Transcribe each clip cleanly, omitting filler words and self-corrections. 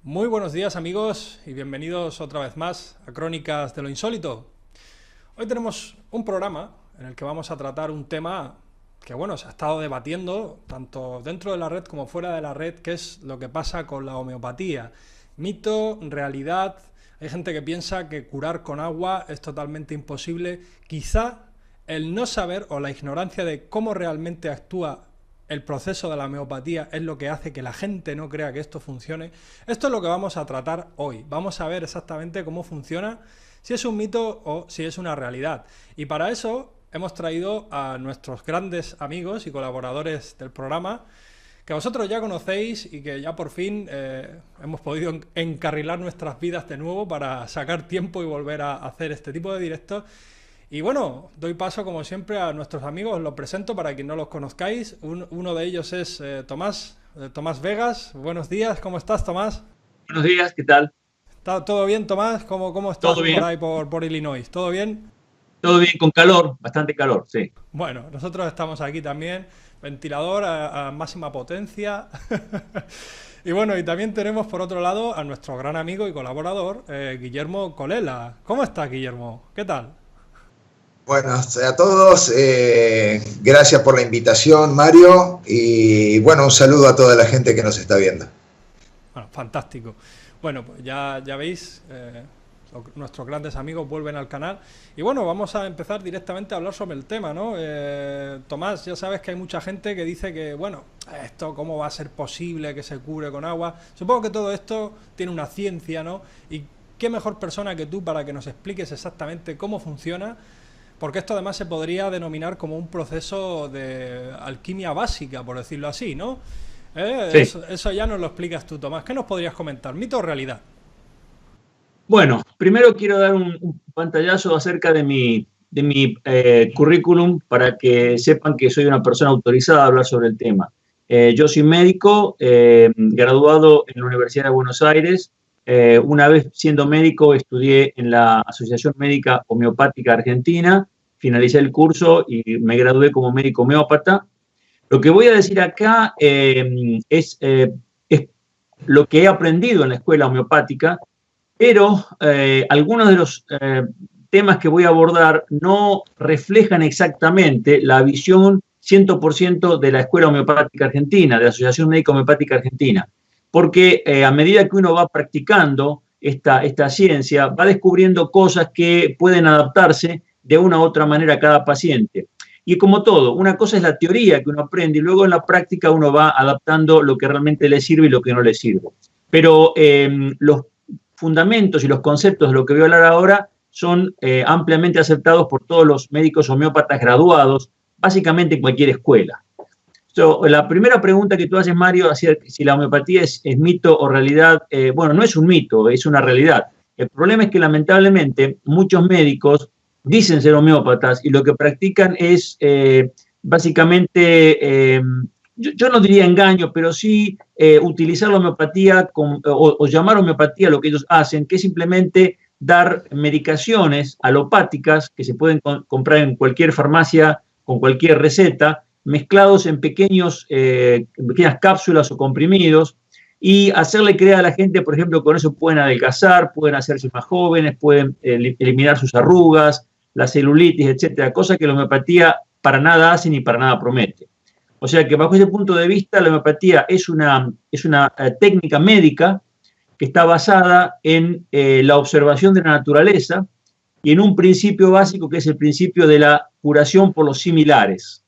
Muy buenos días amigos y bienvenidos otra vez más a Crónicas de lo Insólito. Hoy tenemos un programa en el que vamos a tratar un tema que bueno, se ha estado debatiendo tanto dentro de la red como fuera de la red, que es lo que pasa con la homeopatía. Mito, realidad. Hay gente que piensa que curar con agua es totalmente imposible. Quizá el no saber o la ignorancia de cómo realmente actúa el proceso de la homeopatía es lo que hace que la gente no crea que esto funcione. Esto es lo que vamos a tratar hoy. Vamos a ver exactamente cómo funciona, si es un mito o si es una realidad. Y para eso hemos traído a nuestros grandes amigos y colaboradores del programa, que vosotros ya conocéis y que ya por fin hemos podido encarrilar nuestras vidas de nuevo para sacar tiempo y volver a hacer este tipo de directos. Y bueno, doy paso como siempre a nuestros amigos, os los presento para quien no los conozcáis. Uno de ellos es Tomás Vegas. Buenos días, ¿cómo estás, Tomás? Buenos días, ¿qué tal? ¿Está todo bien, Tomás? ¿Cómo estás ¿Todo bien? por ahí, por Illinois? ¿Todo bien? Todo bien, con calor, bastante calor, sí. Bueno, nosotros estamos aquí también, ventilador a máxima potencia. Y bueno, y también tenemos por otro lado a nuestro gran amigo y colaborador, Guillermo Colela. ¿Cómo estás, Guillermo? ¿Qué tal? Buenas a todos, gracias por la invitación, Mario, y bueno, un saludo a toda la gente que nos está viendo. Bueno, fantástico. Bueno, pues ya veis, nuestros grandes amigos vuelven al canal. Y bueno, vamos a empezar directamente a hablar sobre el tema, ¿no? Tomás, ya sabes que hay mucha gente que dice que, bueno, esto cómo va a ser posible que se cure con agua. Supongo que todo esto tiene una ciencia, ¿no? Y qué mejor persona que tú para que nos expliques exactamente cómo funciona. Porque esto además se podría denominar como un proceso de alquimia básica, por decirlo así, ¿no? Sí. Eso ya nos lo explicas tú, Tomás. ¿Qué nos podrías comentar? ¿Mito o realidad? Bueno, primero quiero dar un pantallazo acerca de mi currículum para que sepan que soy una persona autorizada a hablar sobre el tema. Yo soy médico, graduado en la Universidad de Buenos Aires. Una vez siendo médico, estudié en la Asociación Médica Homeopática Argentina, finalicé el curso y me gradué como médico homeópata. Lo que voy a decir acá es lo que he aprendido en la escuela homeopática, pero algunos de los temas que voy a abordar no reflejan exactamente la visión 100% de la Escuela Homeopática Argentina, de la Asociación Médica Homeopática Argentina, porque a medida que uno va practicando esta ciencia, va descubriendo cosas que pueden adaptarse de una u otra manera a cada paciente. Y como todo, una cosa es la teoría que uno aprende y luego en la práctica uno va adaptando lo que realmente le sirve y lo que no le sirve. Pero los fundamentos y los conceptos de lo que voy a hablar ahora son ampliamente aceptados por todos los médicos homeópatas graduados, básicamente en cualquier escuela. La primera pregunta que tú haces, Mario, hacia si la homeopatía es mito o realidad, bueno, no es un mito, es una realidad. El problema es que lamentablemente muchos médicos dicen ser homeópatas y lo que practican es básicamente, yo no diría engaño, pero sí utilizar la homeopatía o llamar homeopatía lo que ellos hacen, que es simplemente dar medicaciones alopáticas que se pueden comprar en cualquier farmacia con cualquier receta, mezclados en pequeñas cápsulas o comprimidos, y hacerle creer a la gente, por ejemplo, con eso pueden adelgazar, pueden hacerse más jóvenes, pueden eliminar sus arrugas, la celulitis, etcétera, cosa que la homeopatía para nada hace ni para nada promete. O sea que bajo ese punto de vista, la homeopatía es una técnica médica que está basada en la observación de la naturaleza y en un principio básico que es el principio de la curación por los similares.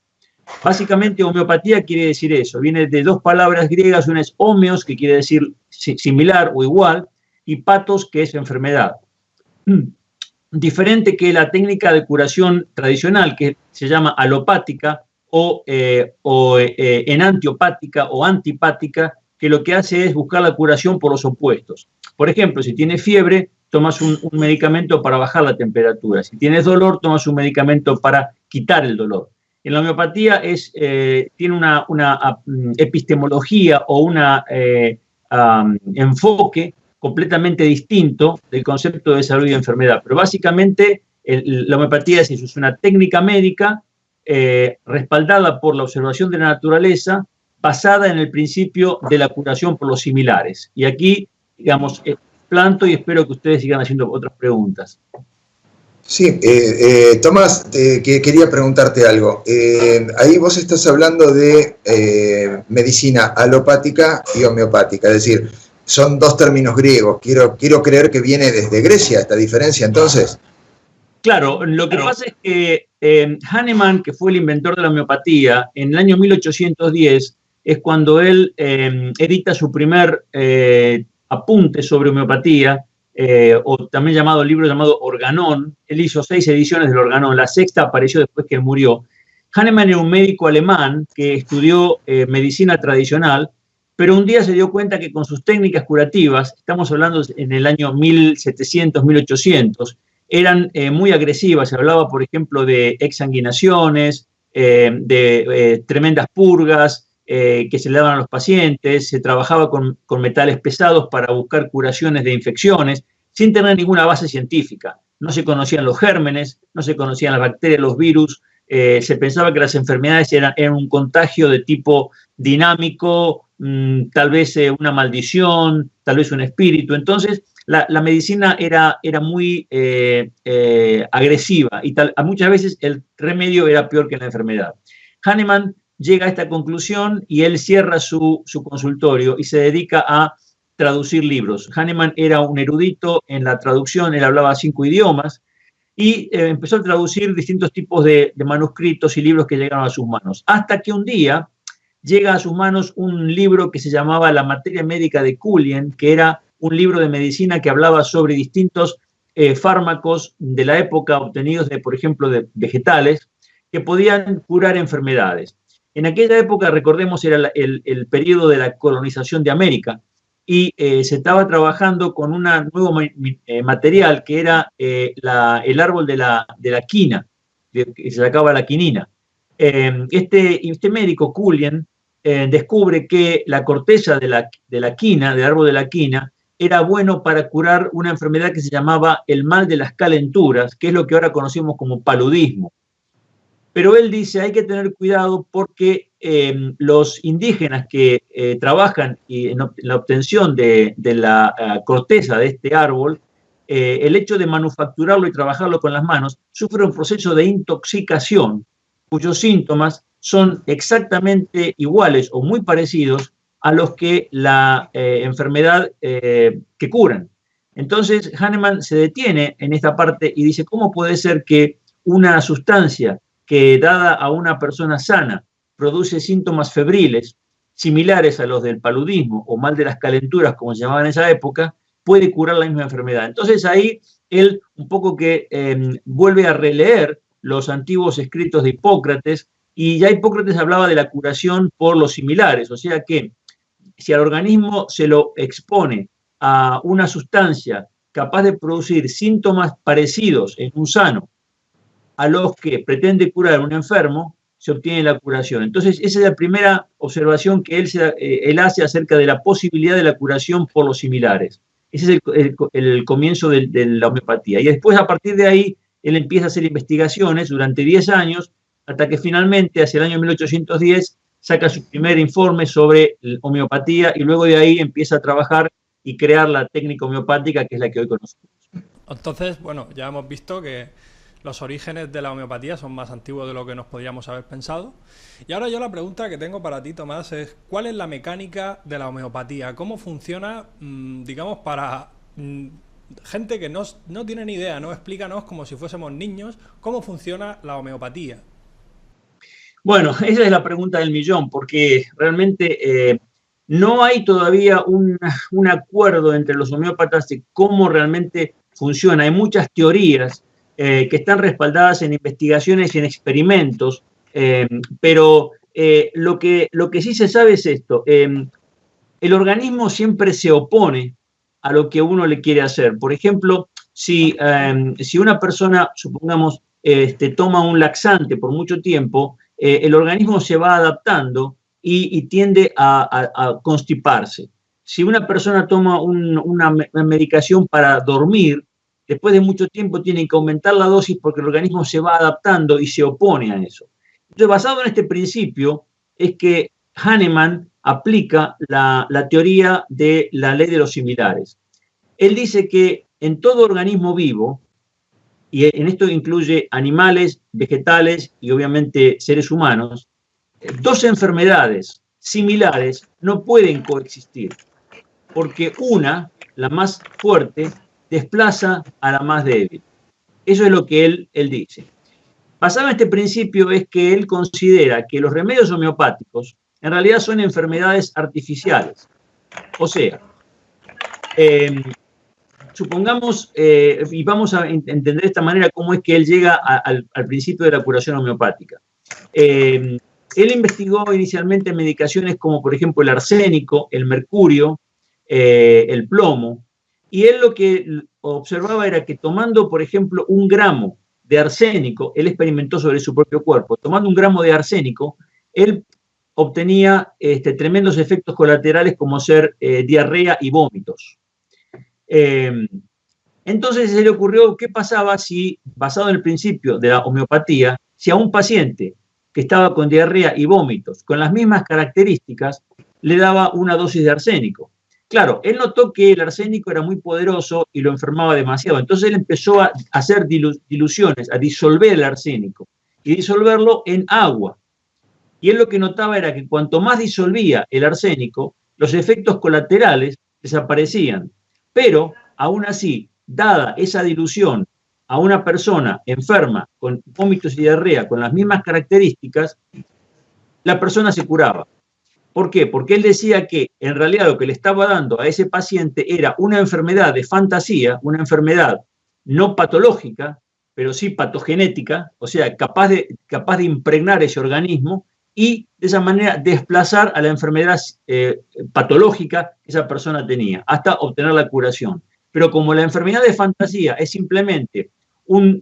Básicamente, homeopatía quiere decir eso. Viene de dos palabras griegas, una es homeos, que quiere decir similar o igual, y patos, que es enfermedad. Diferente que la técnica de curación tradicional, que se llama alopática o enantiopática o antipática, que lo que hace es buscar la curación por los opuestos. Por ejemplo, si tienes fiebre, tomas un medicamento para bajar la temperatura. Si tienes dolor, tomas un medicamento para quitar el dolor. En la homeopatía tiene una epistemología o un enfoque completamente distinto del concepto de salud y enfermedad. Pero básicamente la homeopatía es eso, es una técnica médica respaldada por la observación de la naturaleza, basada en el principio de la curación por los similares. Y aquí digamos, planto y espero que ustedes sigan haciendo otras preguntas. Sí, Tomás, que quería preguntarte algo. Ahí vos estás hablando de medicina alopática y homeopática, es decir, son dos términos griegos. Quiero creer que viene desde Grecia esta diferencia, entonces. Claro, lo que pasa es que Hahnemann, que fue el inventor de la homeopatía, en el año 1810 es cuando él edita su primer apunte sobre homeopatía, o también libro llamado Organon. Él hizo 6 ediciones del Organon, la sexta apareció después que él murió. Hahnemann era un médico alemán que estudió medicina tradicional, pero un día se dio cuenta que con sus técnicas curativas, estamos hablando en el año 1700, 1800, eran muy agresivas. Se hablaba, por ejemplo, de exsanguinaciones, de tremendas purgas, que se le daban a los pacientes, se trabajaba con metales pesados para buscar curaciones de infecciones, sin tener ninguna base científica. No se conocían los gérmenes, no se conocían las bacterias, los virus, se pensaba que las enfermedades eran un contagio de tipo dinámico, tal vez una maldición, tal vez un espíritu. Entonces, la medicina era muy agresiva y muchas veces el remedio era peor que la enfermedad. Hahnemann llega a esta conclusión y él cierra su consultorio y se dedica a traducir libros. Hahnemann era un erudito en la traducción, él hablaba 5 idiomas y empezó a traducir distintos tipos de manuscritos y libros que llegaron a sus manos. Hasta que un día llega a sus manos un libro que se llamaba La materia médica de Cullen, que era un libro de medicina que hablaba sobre distintos fármacos de la época obtenidos, por ejemplo, de vegetales, que podían curar enfermedades. En aquella época, recordemos, era el periodo de la colonización de América y se estaba trabajando con un nuevo material que era el árbol de la quina, que se sacaba la quinina. Este médico, Cullen, descubre que la corteza de la quina, del árbol de la quina, era bueno para curar una enfermedad que se llamaba el mal de las calenturas, que es lo que ahora conocemos como paludismo. Pero él dice, hay que tener cuidado porque los indígenas que trabajan en la obtención de la corteza de este árbol, el hecho de manufacturarlo y trabajarlo con las manos, sufre un proceso de intoxicación, cuyos síntomas son exactamente iguales o muy parecidos a los que la enfermedad que curan. Entonces, Hahnemann se detiene en esta parte y dice, ¿cómo puede ser que una sustancia que dada a una persona sana produce síntomas febriles similares a los del paludismo o mal de las calenturas, como se llamaba en esa época, puede curar la misma enfermedad? Entonces ahí él un poco que vuelve a releer los antiguos escritos de Hipócrates, y ya Hipócrates hablaba de la curación por los similares, o sea que si al organismo se lo expone a una sustancia capaz de producir síntomas parecidos en un sano a los que pretende curar un enfermo, se obtiene la curación. Entonces, esa es la primera observación que él hace acerca de la posibilidad de la curación por los similares. Ese es el comienzo de la homeopatía. Y después, a partir de ahí, él empieza a hacer investigaciones durante 10 años, hasta que finalmente, hacia el año 1810, saca su primer informe sobre homeopatía y luego de ahí empieza a trabajar y crear la técnica homeopática, que es la que hoy conocemos. Entonces, bueno, ya hemos visto que los orígenes de la homeopatía son más antiguos de lo que nos podríamos haber pensado. Y ahora yo la pregunta que tengo para ti, Tomás, es ¿cuál es la mecánica de la homeopatía? ¿Cómo funciona, digamos, para gente que no tiene ni idea, ¿no? Explícanos, como si fuésemos niños, cómo funciona la homeopatía. Bueno, esa es la pregunta del millón, porque realmente no hay todavía un acuerdo entre los homeópatas de cómo realmente funciona. Hay muchas teorías que están respaldadas en investigaciones y en experimentos, pero lo que sí se sabe es esto. El organismo siempre se opone a lo que uno le quiere hacer. Por ejemplo, si una persona, supongamos, toma un laxante por mucho tiempo, el organismo se va adaptando y tiende a constiparse. Si una persona toma una medicación para dormir, después de mucho tiempo tiene que aumentar la dosis porque el organismo se va adaptando y se opone a eso. Entonces, basado en este principio, es que Hahnemann aplica la teoría de la ley de los similares. Él dice que en todo organismo vivo, y en esto incluye animales, vegetales y obviamente seres humanos, dos enfermedades similares no pueden coexistir, porque una, la más fuerte, desplaza a la más débil. Eso es lo que él dice. Basado en este principio es que él considera que los remedios homeopáticos en realidad son enfermedades artificiales. O sea, supongamos, y vamos a entender de esta manera cómo es que él llega al principio de la curación homeopática. Él investigó inicialmente medicaciones como, por ejemplo, el arsénico, el mercurio, el plomo, y él lo que observaba era que tomando, por ejemplo, 1 gramo de arsénico, él experimentó sobre su propio cuerpo, tomando 1 gramo de arsénico, él obtenía tremendos efectos colaterales como ser diarrea y vómitos. Entonces se le ocurrió qué pasaba si, basado en el principio de la homeopatía, si a un paciente que estaba con diarrea y vómitos, con las mismas características, le daba una dosis de arsénico. Claro, él notó que el arsénico era muy poderoso y lo enfermaba demasiado. Entonces él empezó a hacer diluciones, a disolver el arsénico y disolverlo en agua. Y él lo que notaba era que cuanto más disolvía el arsénico, los efectos colaterales desaparecían. Pero, aún así, dada esa dilución a una persona enferma con vómitos y diarrea con las mismas características, la persona se curaba. ¿Por qué? Porque él decía que en realidad lo que le estaba dando a ese paciente era una enfermedad de fantasía, una enfermedad no patológica, pero sí patogenética, o sea, capaz de impregnar ese organismo y de esa manera desplazar a la enfermedad patológica que esa persona tenía, hasta obtener la curación. Pero como la enfermedad de fantasía es simplemente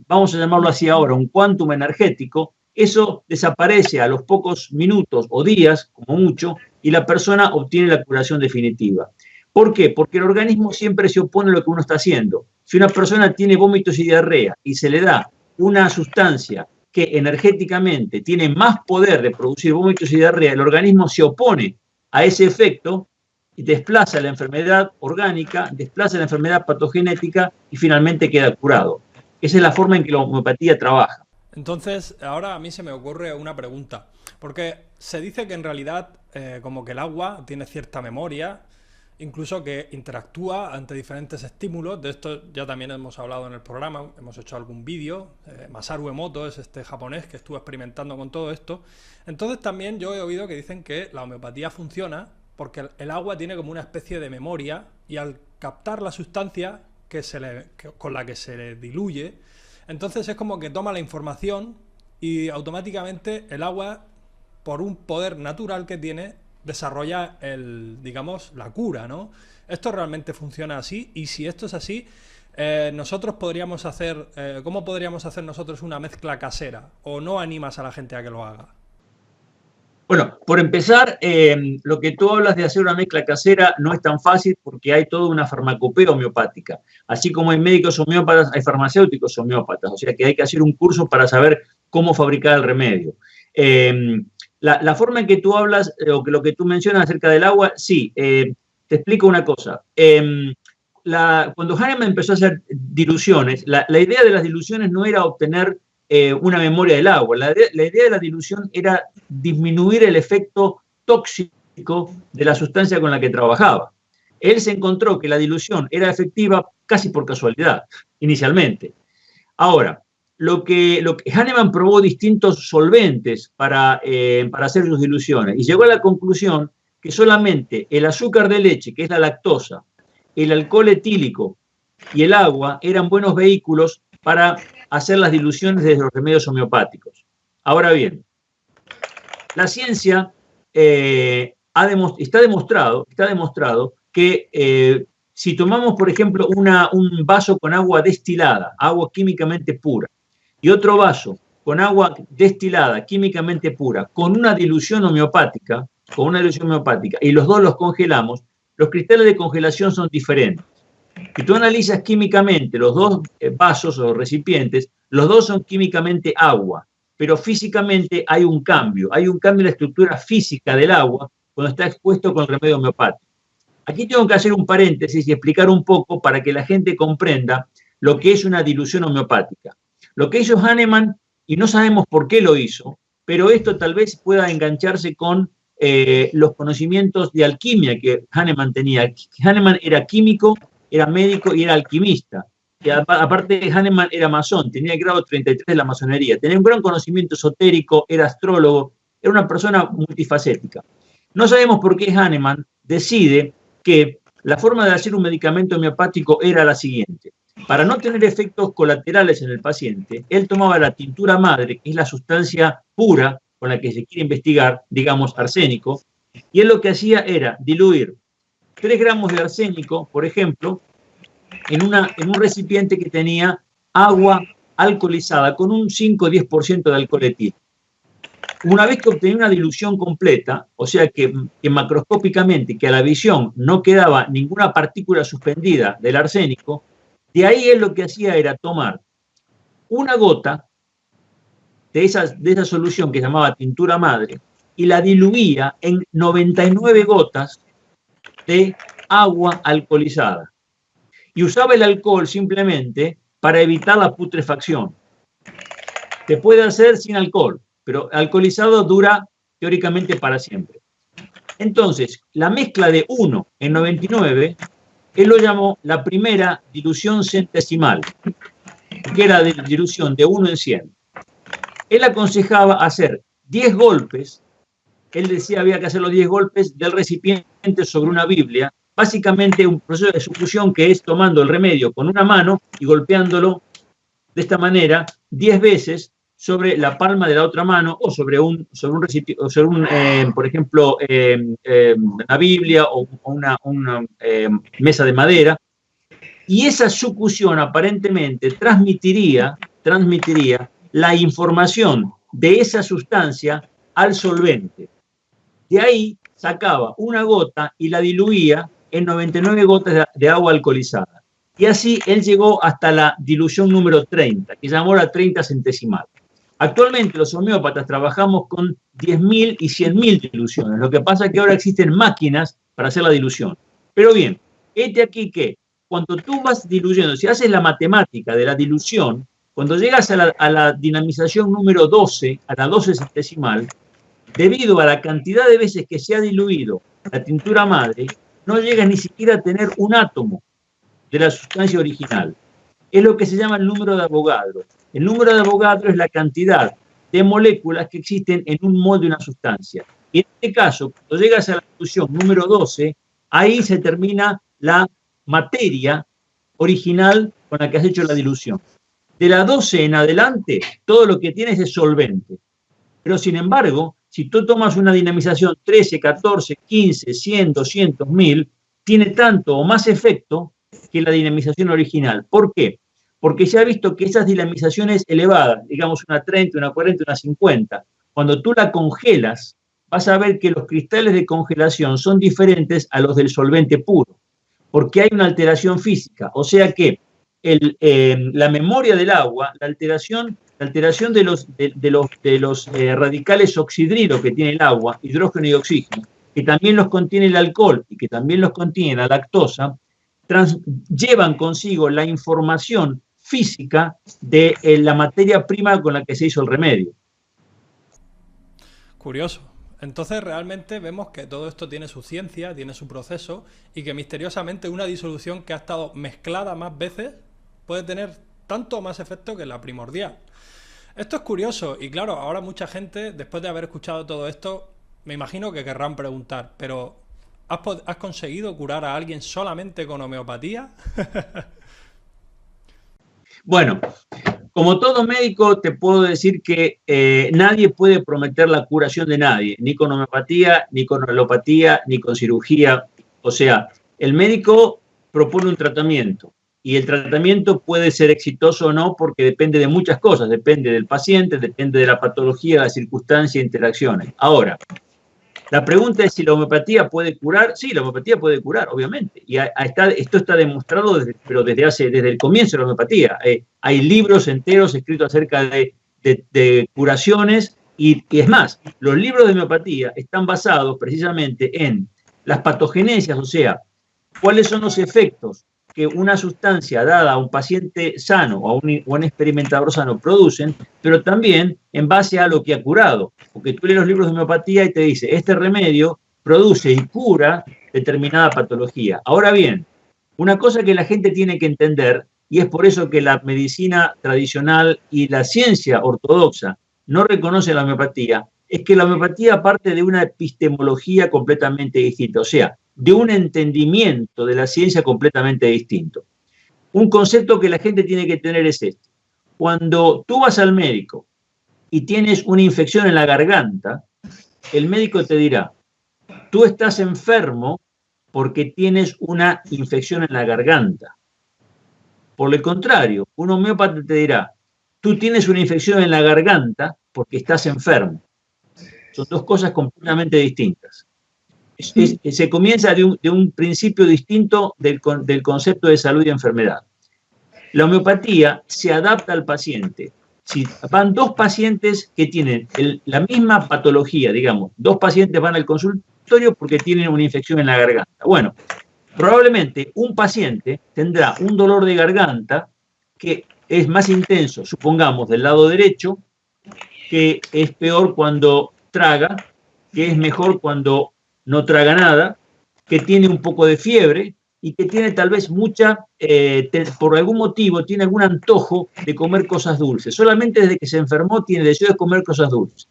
vamos a llamarlo así ahora, un quantum energético, eso desaparece a los pocos minutos o días, como mucho, y la persona obtiene la curación definitiva. ¿Por qué? Porque el organismo siempre se opone a lo que uno está haciendo. Si una persona tiene vómitos y diarrea y se le da una sustancia que energéticamente tiene más poder de producir vómitos y diarrea, el organismo se opone a ese efecto y desplaza la enfermedad orgánica, desplaza la enfermedad patogenética y finalmente queda curado. Esa es la forma en que la homeopatía trabaja. Entonces, ahora a mí se me ocurre una pregunta, porque se dice que en realidad como que el agua tiene cierta memoria, incluso que interactúa ante diferentes estímulos. De esto ya también hemos hablado en el programa, hemos hecho algún vídeo. Masaru Emoto es este japonés que estuvo experimentando con todo esto. Entonces también yo he oído que dicen que la homeopatía funciona porque el agua tiene como una especie de memoria y al captar la sustancia con la que se le diluye, entonces es como que toma la información y automáticamente el agua, por un poder natural que tiene, desarrolla la cura, ¿no? ¿Esto realmente funciona así? Y si esto es así, nosotros podríamos hacer, ¿cómo podríamos hacer nosotros una mezcla casera? ¿O no animas a la gente a que lo haga? Bueno, por empezar, lo que tú hablas de hacer una mezcla casera no es tan fácil porque hay toda una farmacopea homeopática. Así como hay médicos homeópatas, hay farmacéuticos homeópatas. O sea que hay que hacer un curso para saber cómo fabricar el remedio. La forma en que tú hablas, o lo que tú mencionas acerca del agua, sí, te explico una cosa. Cuando Hahnemann empezó a hacer diluciones, la idea de las diluciones no era obtener una memoria del agua. La idea de la dilución era disminuir el efecto tóxico de la sustancia con la que trabajaba. Él se encontró que la dilución era efectiva casi por casualidad, inicialmente. Ahora, lo que Hahnemann probó distintos solventes para hacer sus diluciones y llegó a la conclusión que solamente el azúcar de leche, que es la lactosa, el alcohol etílico y el agua eran buenos vehículos para hacer las diluciones de los remedios homeopáticos. Ahora bien, la ciencia está demostrado que si tomamos, por ejemplo, un vaso con agua destilada, agua químicamente pura, y otro vaso con agua destilada, químicamente pura, con una dilución homeopática, y los dos los congelamos, los cristales de congelación son diferentes. Si tú analizas químicamente los dos vasos o recipientes, los dos son químicamente agua, pero físicamente hay un cambio en la estructura física del agua cuando está expuesto con el remedio homeopático. Aquí tengo que hacer un paréntesis y explicar un poco para que la gente comprenda lo que es una dilución homeopática. Lo que hizo Hahnemann, y no sabemos por qué lo hizo, pero esto tal vez pueda engancharse con los conocimientos de alquimia que Hahnemann tenía. Hahnemann era químico, era médico y era alquimista. Y aparte, Hahnemann era masón, tenía el grado 33 de la masonería, tenía un gran conocimiento esotérico, era astrólogo, era una persona multifacética. No sabemos por qué Hahnemann decide que la forma de hacer un medicamento homeopático era la siguiente. Para no tener efectos colaterales en el paciente, él tomaba la tintura madre, que es la sustancia pura con la que se quiere investigar, digamos arsénico, y él lo que hacía era diluir 3 gramos de arsénico, por ejemplo, en un recipiente que tenía agua alcoholizada con un 5 o 10% de alcohol etílico. Una vez que obtenía una dilución completa, o sea que macroscópicamente, que a la visión no quedaba ninguna partícula suspendida del arsénico, de ahí él lo que hacía era tomar una gota de esa solución que se llamaba tintura madre y la diluía en 99 gotas de agua alcoholizada. Y usaba el alcohol simplemente para evitar la putrefacción. Se puede hacer sin alcohol, pero alcoholizado dura teóricamente para siempre. Entonces, la mezcla de 1 en 99, él lo llamó la primera dilución centesimal, que era de dilución de 1 en 100. Él aconsejaba hacer 10 golpes, él decía había que hacer los 10 golpes del recipiente sobre una Biblia, básicamente un proceso de succión que es tomando el remedio con una mano y golpeándolo de esta manera 10 veces sobre la palma de la otra mano o sobre un recipiente, por ejemplo, una Biblia o una mesa de madera. Y esa succión aparentemente transmitiría la información de esa sustancia al solvente. De ahí sacaba una gota y la diluía en 99 gotas de agua alcoholizada. Y así él llegó hasta la dilución número 30, que llamó la 30 centesimal. Actualmente los homeópatas trabajamos con 10.000 y 100.000 diluciones. Lo que pasa es que ahora existen máquinas para hacer la dilución. Pero bien, aquí que cuando tú vas diluyendo, si haces la matemática de la dilución, cuando llegas a la dinamización número 12, a la 12 centesimal, debido a la cantidad de veces que se ha diluido la tintura madre, no llegas ni siquiera a tener un átomo de la sustancia original. Es lo que se llama el número de Avogadro. El número de Avogadro es la cantidad de moléculas que existen en un mol de una sustancia. Y en este caso, cuando llegas a la dilución número 12, ahí se termina la materia original con la que has hecho la dilución. De la 12 en adelante, todo lo que tienes es solvente. Pero sin embargo, si tú tomas una dinamización 13, 14, 15, 100, 200, 1000, tiene tanto o más efecto que la dinamización original. ¿Por qué? Porque se ha visto que esas dinamizaciones elevadas, digamos una 30, una 40, una 50, cuando tú la congelas, vas a ver que los cristales de congelación son diferentes a los del solvente puro, porque hay una alteración física. O sea que la memoria del agua, la alteración de los radicales oxidrilos que tiene el agua, hidrógeno y oxígeno, que también los contiene el alcohol y que también los contiene la lactosa, llevan consigo la información física de la materia prima con la que se hizo el remedio. Curioso. Entonces realmente vemos que todo esto tiene su ciencia, tiene su proceso y que misteriosamente una disolución que ha estado mezclada más veces puede tener tanto o más efecto que la primordial. Esto es curioso y claro, ahora mucha gente, después de haber escuchado todo esto, me imagino que querrán preguntar, pero ¿has conseguido curar a alguien solamente con homeopatía? Bueno, como todo médico te puedo decir que nadie puede prometer la curación de nadie, ni con homeopatía, ni con alopatía, ni con cirugía. O sea, el médico propone un tratamiento y el tratamiento puede ser exitoso o no porque depende de muchas cosas, depende del paciente, depende de la patología, la circunstancia e interacciones. Ahora, la pregunta es si la homeopatía puede curar. Sí, la homeopatía puede curar, obviamente. Y esto está demostrado desde el comienzo de la homeopatía. Hay libros enteros escritos acerca de curaciones Y es más, los libros de homeopatía están basados precisamente en las patogenesias, o sea, cuáles son los efectos que una sustancia dada a un paciente sano o a un experimentador sano producen, pero también en base a lo que ha curado. Porque tú lees los libros de homeopatía y te dice, este remedio produce y cura determinada patología. Ahora bien, una cosa que la gente tiene que entender, y es por eso que la medicina tradicional y la ciencia ortodoxa no reconoce la homeopatía, es que la homeopatía parte de una epistemología completamente distinta, o sea, de un entendimiento de la ciencia completamente distinto. Un concepto que la gente tiene que tener es este. Cuando tú vas al médico y tienes una infección en la garganta, el médico te dirá, tú estás enfermo porque tienes una infección en la garganta. Por el contrario, un homeópata te dirá, tú tienes una infección en la garganta porque estás enfermo. Son dos cosas completamente distintas. Se comienza de un principio distinto del concepto de salud y enfermedad. La homeopatía se adapta al paciente. Si van dos pacientes que tienen la misma patología, digamos, dos pacientes van al consultorio porque tienen una infección en la garganta. Bueno, probablemente un paciente tendrá un dolor de garganta que es más intenso, supongamos, del lado derecho, que es peor cuando traga, que es mejor cuando no traga nada, que tiene un poco de fiebre y que tiene tal vez por algún motivo, tiene algún antojo de comer cosas dulces. Solamente desde que se enfermó tiene deseo de comer cosas dulces.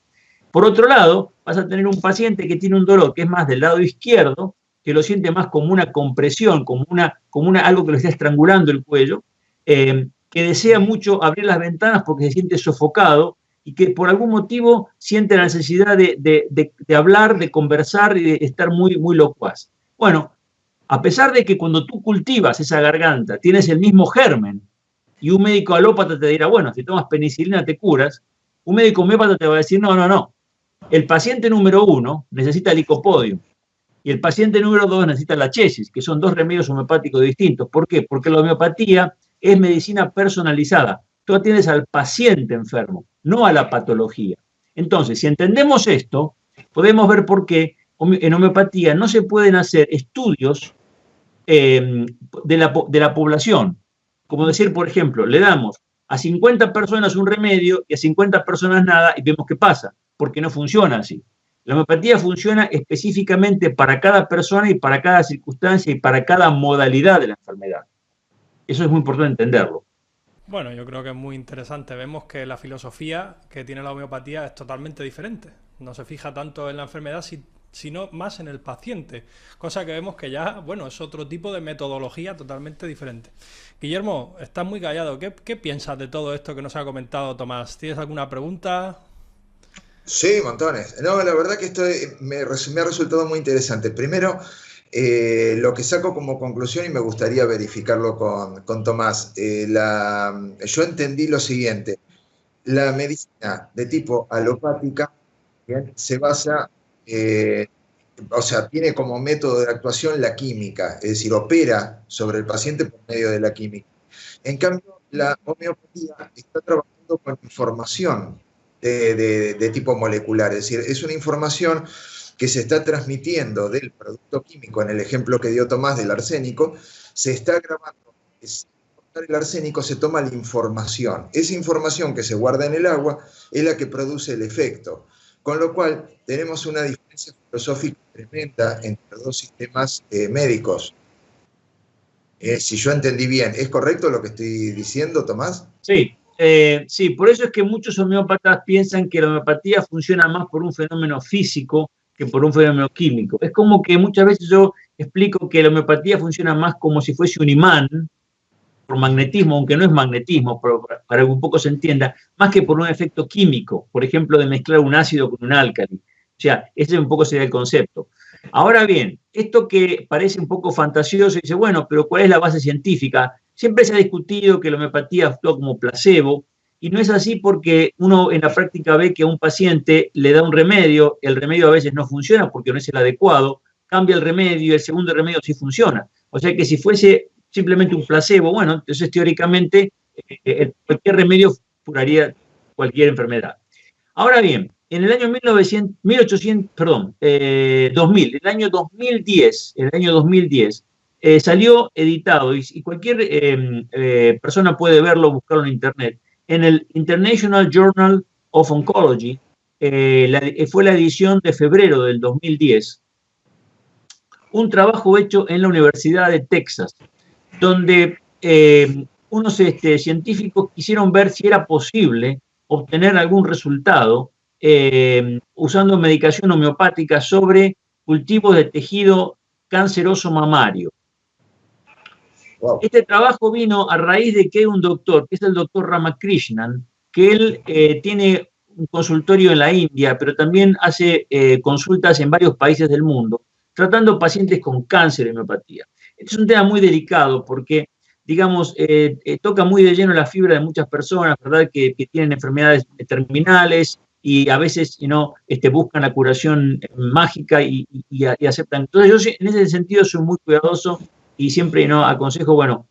Por otro lado, vas a tener un paciente que tiene un dolor que es más del lado izquierdo, que lo siente más como una compresión, como algo que lo está estrangulando el cuello, que desea mucho abrir las ventanas porque se siente sofocado y que por algún motivo siente la necesidad de hablar, de conversar y de estar muy, muy locuaz. Bueno, a pesar de que cuando tú cultivas esa garganta tienes el mismo germen y un médico alópata te dirá, bueno, si tomas penicilina te curas, un médico homeópata te va a decir, no, no, no. El paciente número 1 necesita licopodium y el paciente número 2 necesita la chesis, que son dos remedios homeopáticos distintos. ¿Por qué? Porque la homeopatía es medicina personalizada. Tú atiendes al paciente enfermo, no a la patología. Entonces, si entendemos esto, podemos ver por qué en homeopatía no se pueden hacer estudios de la población. Como decir, por ejemplo, le damos a 50 personas un remedio y a 50 personas nada y vemos qué pasa, porque no funciona así. La homeopatía funciona específicamente para cada persona y para cada circunstancia y para cada modalidad de la enfermedad. Eso es muy importante entenderlo. Bueno, yo creo que es muy interesante. Vemos que la filosofía que tiene la homeopatía es totalmente diferente. No se fija tanto en la enfermedad, sino más en el paciente. Cosa que vemos que ya, bueno, es otro tipo de metodología totalmente diferente. Guillermo, estás muy callado. ¿Qué piensas de todo esto que nos ha comentado Tomás? ¿Tienes alguna pregunta? Sí, montones. No, la verdad que me ha resultado muy interesante. Primero, lo que saco como conclusión, y me gustaría verificarlo con Tomás, yo entendí lo siguiente. La medicina de tipo alopática, ¿bien?, se basa, o sea, tiene como método de actuación la química, es decir, opera sobre el paciente por medio de la química. En cambio, la homeopatía está trabajando con información de tipo molecular, es decir, es una información que se está transmitiendo del producto químico, en el ejemplo que dio Tomás del arsénico, se está grabando, el arsénico se toma la información, esa información que se guarda en el agua es la que produce el efecto, con lo cual tenemos una diferencia filosófica tremenda entre los dos sistemas médicos. Si yo entendí bien, ¿es correcto lo que estoy diciendo, Tomás? Sí. Sí, por eso es que muchos homeópatas piensan que la homeopatía funciona más por un fenómeno físico que por un fenómeno químico. Es como que muchas veces yo explico que la homeopatía funciona más como si fuese un imán, por magnetismo, aunque no es magnetismo, pero para que un poco se entienda, más que por un efecto químico, por ejemplo, de mezclar un ácido con un álcali. O sea, ese un poco sería el concepto. Ahora bien, esto que parece un poco fantasioso, dice, bueno, pero ¿cuál es la base científica? Siempre se ha discutido que la homeopatía actúa como placebo, y no es así porque uno en la práctica ve que a un paciente le da un remedio, el remedio a veces no funciona porque no es el adecuado, cambia el remedio y el segundo remedio sí funciona. O sea que si fuese simplemente un placebo, bueno, entonces teóricamente cualquier remedio curaría cualquier enfermedad. Ahora bien, en el año 2000, el año 2010 salió editado, y cualquier persona puede verlo, buscarlo en internet, en el International Journal of Oncology, fue la edición de febrero del 2010, un trabajo hecho en la Universidad de Texas, donde unos científicos quisieron ver si era posible obtener algún resultado usando medicación homeopática sobre cultivos de tejido canceroso mamario. Wow. Este trabajo vino a raíz de que hay un doctor, que es el doctor Ramakrishnan, que él tiene un consultorio en la India, pero también hace consultas en varios países del mundo, tratando pacientes con cáncer y homeopatía. Este es un tema muy delicado porque, digamos, toca muy de lleno la fibra de muchas personas, ¿verdad?, que tienen enfermedades terminales y a veces buscan la curación mágica y aceptan. Entonces, yo en ese sentido soy muy cuidadoso y siempre aconsejo, bueno,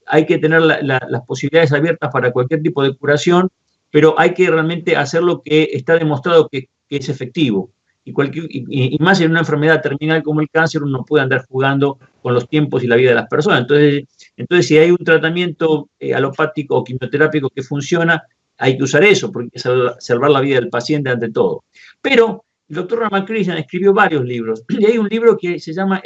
hay que tener las posibilidades abiertas para cualquier tipo de curación, pero hay que realmente hacer lo que está demostrado que es efectivo. Y más en una enfermedad terminal como el cáncer, uno no puede andar jugando con los tiempos y la vida de las personas. Entonces si hay un tratamiento alopático o quimioterápico que funciona, hay que usar eso, porque hay que salvar la vida del paciente ante todo. Pero el doctor Ramakrishnan escribió varios libros, y hay un libro que se llama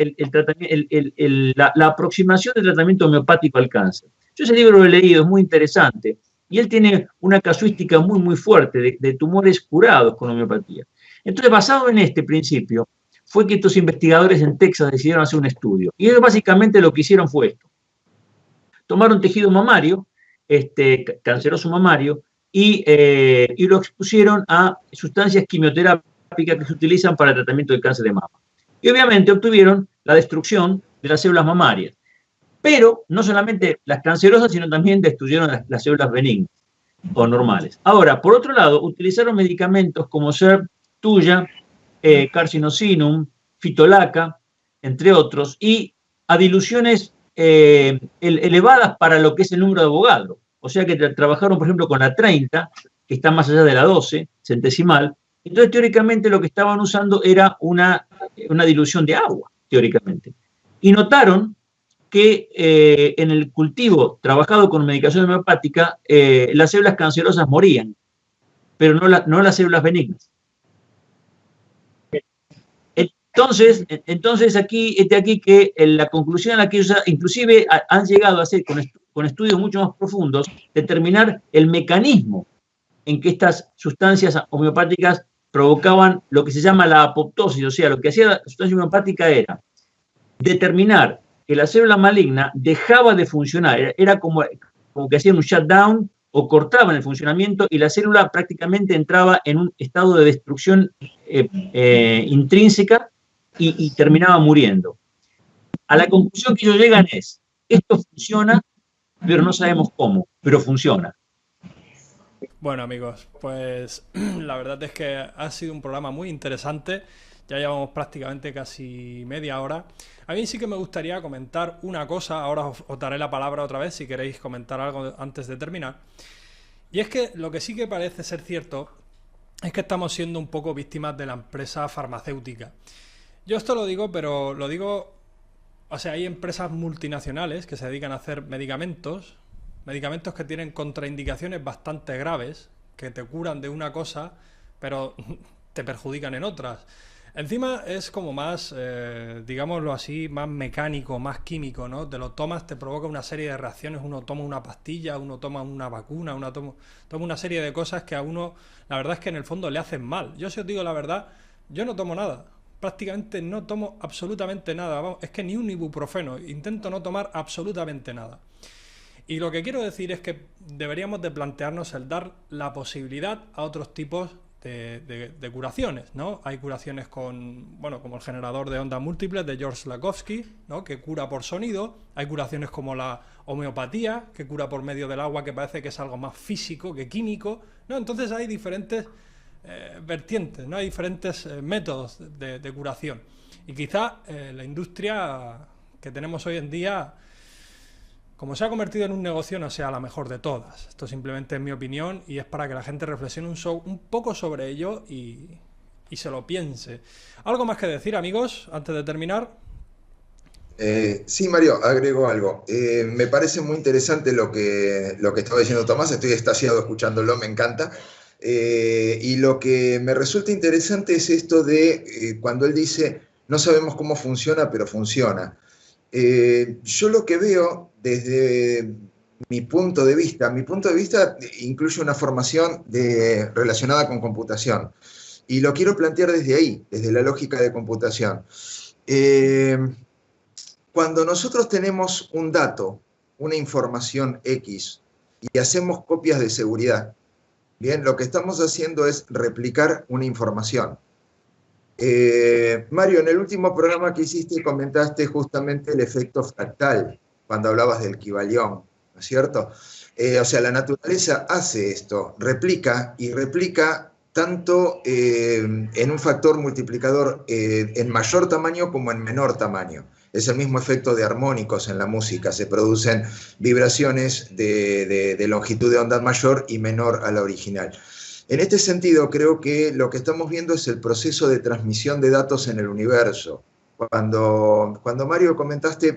la aproximación del tratamiento homeopático al cáncer. Yo ese libro lo he leído, es muy interesante, y él tiene una casuística muy, muy fuerte de tumores curados con homeopatía. Entonces, basado en este principio, fue que estos investigadores en Texas decidieron hacer un estudio. Y ellos básicamente lo que hicieron fue esto. Tomaron tejido mamario, canceroso mamario, y lo expusieron a sustancias quimioterápicas que se utilizan para el tratamiento del cáncer de mama. Y obviamente obtuvieron la destrucción de las células mamarias. Pero no solamente las cancerosas, sino también destruyeron las células benignas o normales. Ahora, por otro lado, utilizaron medicamentos como ser tuya, carcinosinum, fitolaca, entre otros, y a diluciones elevadas para lo que es el número de Avogadro. O sea que trabajaron, por ejemplo, con la 30, que está más allá de la 12, centesimal. Entonces, teóricamente, lo que estaban usando era una dilución de agua, teóricamente. Y notaron que en el cultivo trabajado con medicación homeopática, las células cancerosas morían, pero no las células benignas. Entonces aquí que la conclusión a la que ellos inclusive han llegado a hacer con estudios mucho más profundos, determinar el mecanismo en que estas sustancias homeopáticas provocaban lo que se llama la apoptosis. O sea, lo que hacía la sustancia homeopática era determinar que la célula maligna dejaba de funcionar, era como que hacían un shutdown o cortaban el funcionamiento y la célula prácticamente entraba en un estado de destrucción intrínseca y terminaba muriendo. A la conclusión que ellos llegan es, esto funciona, pero no sabemos cómo, pero funciona. Bueno, amigos, pues la verdad es que ha sido un programa muy interesante. Ya llevamos prácticamente casi media hora. A mí sí que me gustaría comentar una cosa. Ahora os daré la palabra otra vez si queréis comentar algo antes de terminar. Y es que lo que sí que parece ser cierto es que estamos siendo un poco víctimas de la empresa farmacéutica. Yo esto lo digo, pero lo digo... O sea, hay empresas multinacionales que se dedican a hacer medicamentos que tienen contraindicaciones bastante graves, que te curan de una cosa, pero te perjudican en otras. Encima es como más, digámoslo así, más mecánico, más químico, ¿no? Te lo tomas, te provoca una serie de reacciones, uno toma una pastilla, uno toma una vacuna, uno toma una serie de cosas que a uno, la verdad es que en el fondo le hacen mal. Yo si os digo la verdad, yo no tomo nada. Prácticamente no tomo absolutamente nada. Vamos, es que ni un ibuprofeno. Intento no tomar absolutamente nada. Y lo que quiero decir es que deberíamos de plantearnos el dar la posibilidad a otros tipos de curaciones, ¿no? Hay curaciones con, bueno, como el generador de ondas múltiples de George Lakhovsky, ¿no?, que cura por sonido. Hay curaciones como la homeopatía, que cura por medio del agua, que parece que es algo más físico que químico, ¿no? Entonces hay diferentes vertientes, ¿no? Hay diferentes métodos de curación. Y quizá la industria que tenemos hoy en día como se ha convertido en un negocio, no sea la mejor de todas. Esto simplemente es mi opinión y es para que la gente reflexione un poco sobre ello y se lo piense. ¿Algo más que decir, amigos, antes de terminar? Sí, Mario, agrego algo. Me parece muy interesante lo que estaba diciendo Tomás, estoy extasiado escuchándolo, me encanta. Y lo que me resulta interesante es esto de cuando él dice, no sabemos cómo funciona, pero funciona. Yo lo que veo desde mi punto de vista incluye una formación relacionada con computación. Y lo quiero plantear desde ahí, desde la lógica de computación. Cuando nosotros tenemos un dato, una información X, y hacemos copias de seguridad, bien, lo que estamos haciendo es replicar una información. Mario, en el último programa que hiciste comentaste justamente el efecto fractal, cuando hablabas del Kybalión, ¿no es cierto? O sea, la naturaleza hace esto, replica y replica tanto en un factor multiplicador en mayor tamaño como en menor tamaño. Es el mismo efecto de armónicos en la música, se producen vibraciones de longitud de onda mayor y menor a la original. En este sentido, creo que lo que estamos viendo es el proceso de transmisión de datos en el universo. Cuando Mario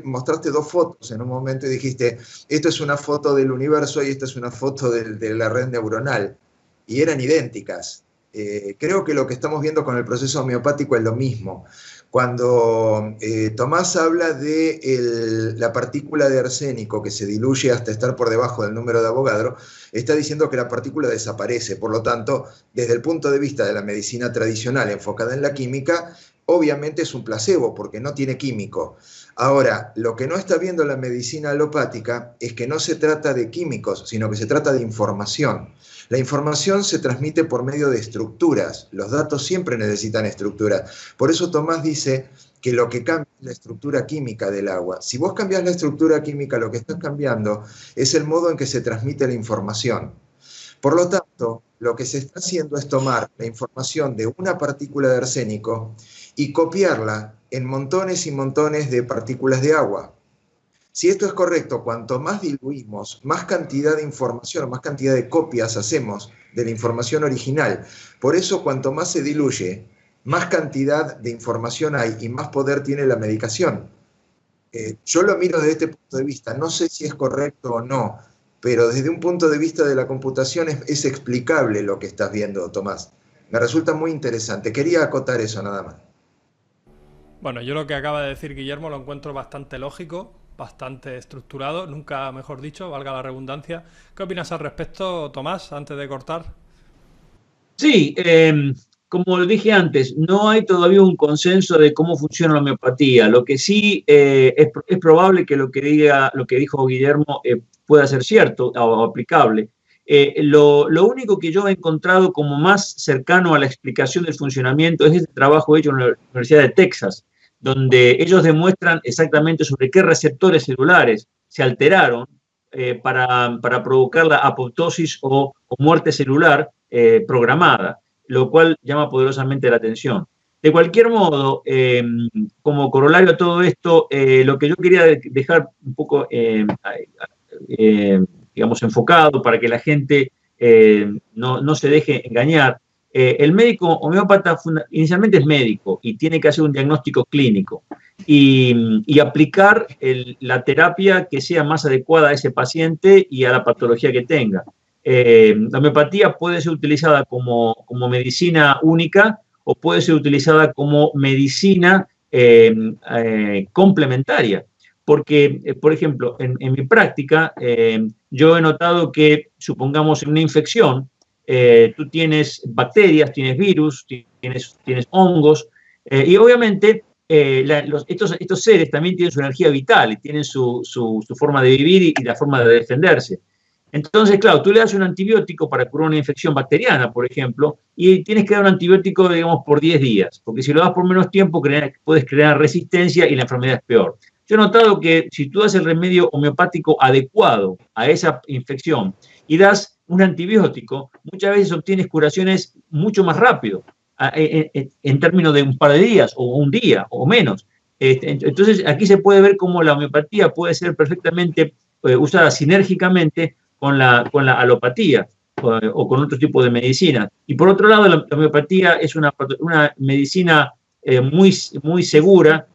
mostraste dos fotos en un momento y dijiste, esto es una foto del universo y esta es una foto de la red neuronal, y eran idénticas. Creo que lo que estamos viendo con el proceso homeopático es lo mismo. Cuando Tomás habla de la partícula de arsénico que se diluye hasta estar por debajo del número de Avogadro, está diciendo que la partícula desaparece. Por lo tanto, desde el punto de vista de la medicina tradicional enfocada en la química, obviamente es un placebo porque no tiene químico. Ahora, lo que no está viendo la medicina alopática es que no se trata de químicos, sino que se trata de información. La información se transmite por medio de estructuras. Los datos siempre necesitan estructuras. Por eso Tomás dice que lo que cambia es la estructura química del agua. Si vos cambiás la estructura química, lo que estás cambiando es el modo en que se transmite la información. Por lo tanto, lo que se está haciendo es tomar la información de una partícula de arsénico y copiarla en montones y montones de partículas de agua. Si esto es correcto, cuanto más diluimos, más cantidad de información, más cantidad de copias hacemos de la información original. Por eso, cuanto más se diluye, más cantidad de información hay y más poder tiene la medicación. Yo lo miro desde este punto de vista. No sé si es correcto o no, pero desde un punto de vista de la computación es explicable lo que estás viendo, Tomás. Me resulta muy interesante. Quería acotar eso nada más. Bueno, yo lo que acaba de decir Guillermo lo encuentro bastante lógico, bastante estructurado, nunca mejor dicho, valga la redundancia. ¿Qué opinas al respecto, Tomás, antes de cortar? Sí, como lo dije antes, no hay todavía un consenso de cómo funciona la homeopatía. Lo que sí es probable que lo que dijo Guillermo pueda ser cierto o aplicable. Lo único que yo he encontrado como más cercano a la explicación del funcionamiento es este trabajo hecho en la Universidad de Texas, donde ellos demuestran exactamente sobre qué receptores celulares se alteraron para provocar la apoptosis o muerte celular programada, lo cual llama poderosamente la atención. De cualquier modo, como corolario a todo esto, lo que yo quería dejar un poco, digamos, enfocado para que la gente no se deje engañar. El médico homeópata inicialmente es médico y tiene que hacer un diagnóstico clínico y aplicar la terapia que sea más adecuada a ese paciente y a la patología que tenga. La homeopatía puede ser utilizada como medicina única o puede ser utilizada como medicina complementaria. Porque, por ejemplo, en mi práctica, yo he notado que, supongamos, en una infección, tú tienes bacterias, tienes virus, tienes hongos, y obviamente estos seres también tienen su energía vital y tienen su forma de vivir y la forma de defenderse. Entonces, claro, tú le das un antibiótico para curar una infección bacteriana, por ejemplo, y tienes que dar un antibiótico, digamos, por 10 días, porque si lo das por menos tiempo, puedes crear resistencia y la enfermedad es peor. Yo he notado que si tú das el remedio homeopático adecuado a esa infección y das un antibiótico, muchas veces obtienes curaciones mucho más rápido, en términos de un par de días o un día o menos. Entonces, aquí se puede ver cómo la homeopatía puede ser perfectamente usada sinérgicamente con la alopatía o con otro tipo de medicina. Y por otro lado, la homeopatía es una medicina muy segura,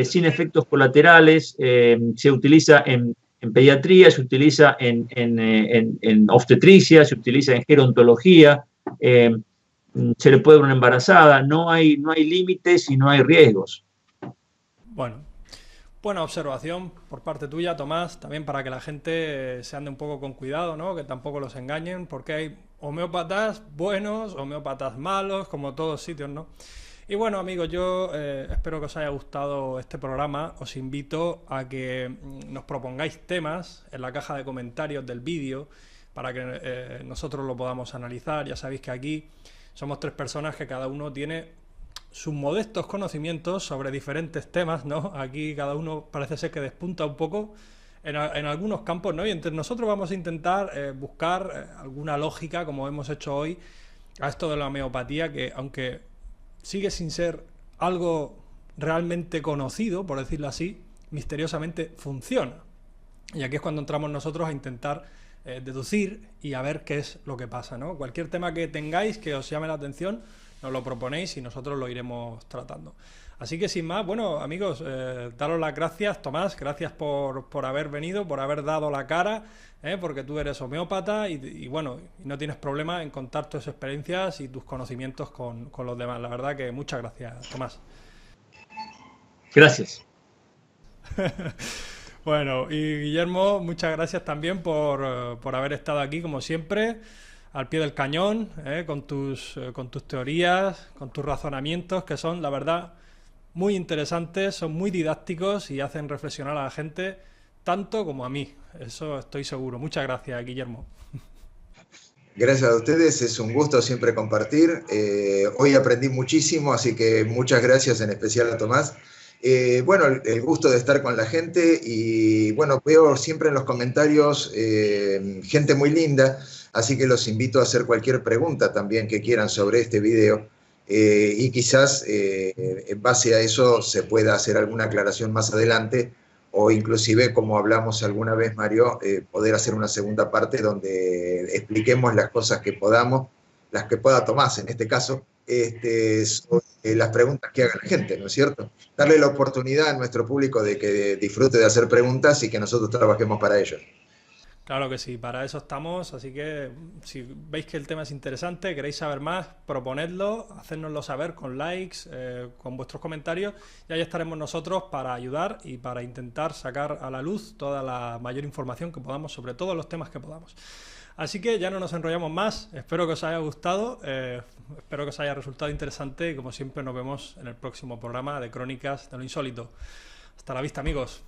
sin efectos colaterales, se utiliza en pediatría, se utiliza en obstetricia, se utiliza en gerontología, se le puede dar una embarazada, no hay límites y no hay riesgos. Bueno, buena observación por parte tuya, Tomás, también para que la gente se ande un poco con cuidado, ¿no? Que tampoco los engañen, porque hay homeópatas buenos, homeópatas malos, como todos sitios, ¿no? Y bueno, amigos, yo espero que os haya gustado este programa. Os invito a que nos propongáis temas en la caja de comentarios del vídeo para que nosotros lo podamos analizar. Ya sabéis que aquí somos 3 personas que cada uno tiene sus modestos conocimientos sobre diferentes temas, ¿no? Aquí cada uno parece ser que despunta un poco en algunos campos, ¿no? Y entre nosotros vamos a intentar buscar alguna lógica, como hemos hecho hoy, a esto de la homeopatía, que aunque sigue sin ser algo realmente conocido, por decirlo así, misteriosamente funciona. Y aquí es cuando entramos nosotros a intentar deducir y a ver qué es lo que pasa, ¿no? Cualquier tema que tengáis que os llame la atención, nos lo proponéis y nosotros lo iremos tratando. Así que sin más, bueno, amigos, daros las gracias. Tomás, gracias por haber venido, por haber dado la cara, porque tú eres homeópata y bueno, no tienes problema en contar tus experiencias y tus conocimientos con los demás. La verdad que muchas gracias, Tomás. Gracias. Bueno, y Guillermo, muchas gracias también por haber estado aquí, como siempre, al pie del cañón, con tus teorías, con tus razonamientos, que son, la verdad, muy interesantes, son muy didácticos y hacen reflexionar a la gente tanto como a mí. Eso estoy seguro. Muchas gracias, Guillermo. Gracias a ustedes, es un gusto siempre compartir. Hoy aprendí muchísimo, así que muchas gracias, en especial a Tomás. Bueno, el gusto de estar con la gente y bueno, veo siempre en los comentarios gente muy linda, así que los invito a hacer cualquier pregunta también que quieran sobre este video. Y quizás en base a eso se pueda hacer alguna aclaración más adelante o inclusive, como hablamos alguna vez, Mario, poder hacer una segunda parte donde expliquemos las cosas que podamos, las que pueda Tomás en este caso, sobre las preguntas que haga la gente, ¿no es cierto? Darle la oportunidad a nuestro público de que disfrute de hacer preguntas y que nosotros trabajemos para ellos. Claro que sí, para eso estamos, así que si veis que el tema es interesante, queréis saber más, proponedlo, hacérnoslo saber con likes, con vuestros comentarios, y ahí estaremos nosotros para ayudar y para intentar sacar a la luz toda la mayor información que podamos sobre todos los temas que podamos. Así que ya no nos enrollamos más, espero que os haya gustado, espero que os haya resultado interesante y como siempre nos vemos en el próximo programa de Crónicas de lo Insólito. Hasta la vista, amigos.